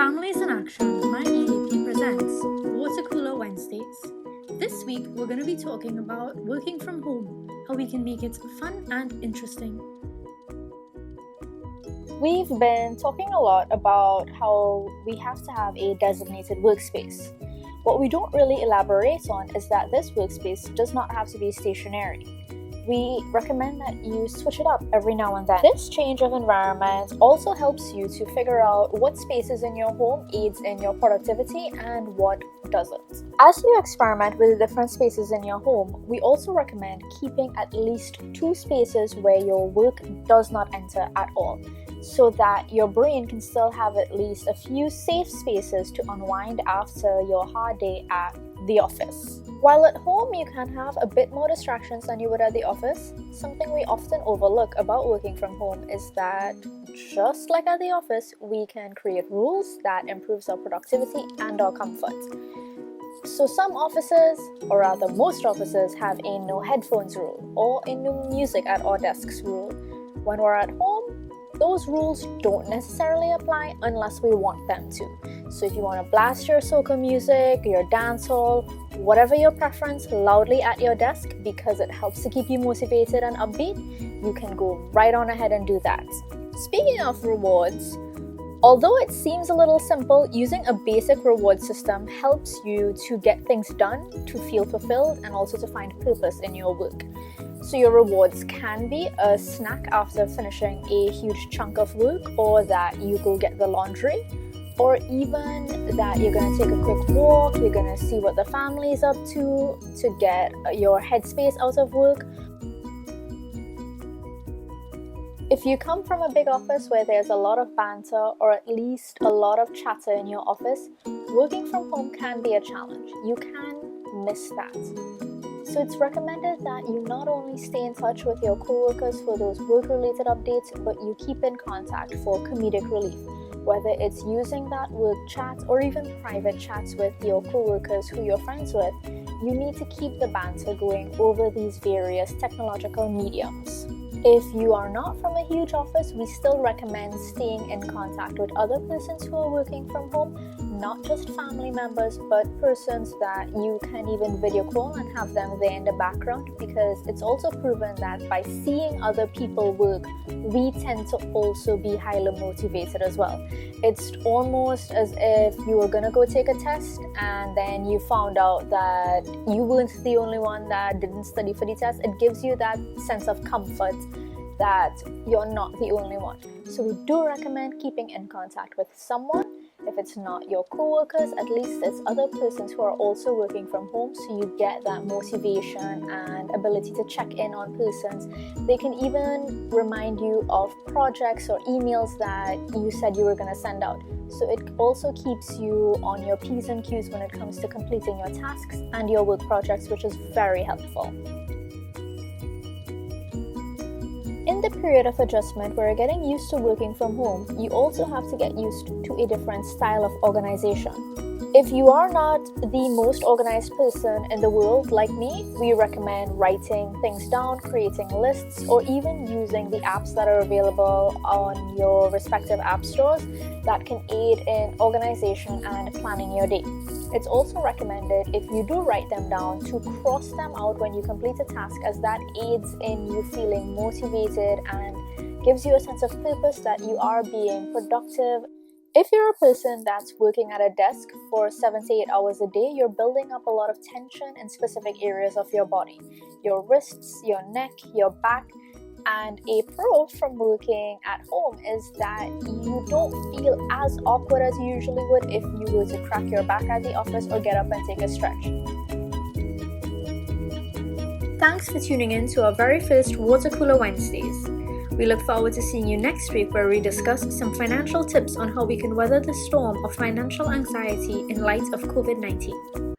Families in Action, my EAP presents Water Cooler Wednesdays. This week we're going to be talking about working from home, how we can make it fun and interesting. We've been talking a lot about how we have to have a designated workspace. What we don't really elaborate on is that this workspace does not have to be stationary. We recommend that you switch it up every now and then. This change of environment also helps you to figure out what spaces in your home aids in your productivity and what doesn't. As you experiment with the different spaces in your home, we also recommend keeping at least 2 spaces where your work does not enter at all, so that your brain can still have at least a few safe spaces to unwind after your hard day at the office. While at home you can have a bit more distractions than you would at the office, something we often overlook about working from home is that just like at the office, we can create rules that improves our productivity and our comfort. So some offices, or rather most offices, have a no headphones rule or a no music at our desks rule. When we're at home, those rules don't necessarily apply unless we want them to. So if you want to blast your soca music, your dancehall, whatever your preference, loudly at your desk because it helps to keep you motivated and upbeat, you can go right on ahead and do that. Speaking of rewards, although it seems a little simple, using a basic reward system helps you to get things done, to feel fulfilled, and also to find purpose in your work. So your rewards can be a snack after finishing a huge chunk of work, or that you go get the laundry, or even that you're going to take a quick walk, you're going to see what the family is up to get your headspace out of work. If you come from a big office where there's a lot of banter or at least a lot of chatter in your office, working from home can be a challenge. You can miss that. So it's recommended that you not only stay in touch with your coworkers for those work-related updates, but you keep in contact for comedic relief. Whether it's using that work chat or even private chats with your coworkers who you're friends with, you need to keep the banter going over these various technological mediums. If you are not from a huge office, we still recommend staying in contact with other persons who are working from home, not just family members, but persons that you can even video call and have them there in the background, because it's also proven that by seeing other people work, we tend to also be highly motivated as well. It's almost as if you were going to go take a test and then you found out that you weren't the only one that didn't study for the test. It gives you that sense of comfort that you're not the only one. So we do recommend keeping in contact with someone. If it's not your coworkers, at least it's other persons who are also working from home, so you get that motivation and ability to check in on persons. They can even remind you of projects or emails that you said you were going to send out. So it also keeps you on your P's and Q's when it comes to completing your tasks and your work projects, which is very helpful. In the period of adjustment where you're getting used to working from home, you also have to get used to a different style of organization. If you are not the most organized person in the world like me, we recommend writing things down, creating lists, or even using the apps that are available on your respective app stores that can aid in organization and planning your day. It's also recommended, if you do write them down, to cross them out when you complete a task, as that aids in you feeling motivated and gives you a sense of purpose that you are being productive. If you're a person that's working at a desk for 7 to 8 hours a day, you're building up a lot of tension in specific areas of your body. Your wrists, your neck, your back. And a pro from working at home is that you don't feel as awkward as you usually would if you were to crack your back at the office or get up and take a stretch. Thanks for tuning in to our very first Water Cooler Wednesdays. We look forward to seeing you next week, where we discuss some financial tips on how we can weather the storm of financial anxiety in light of COVID-19.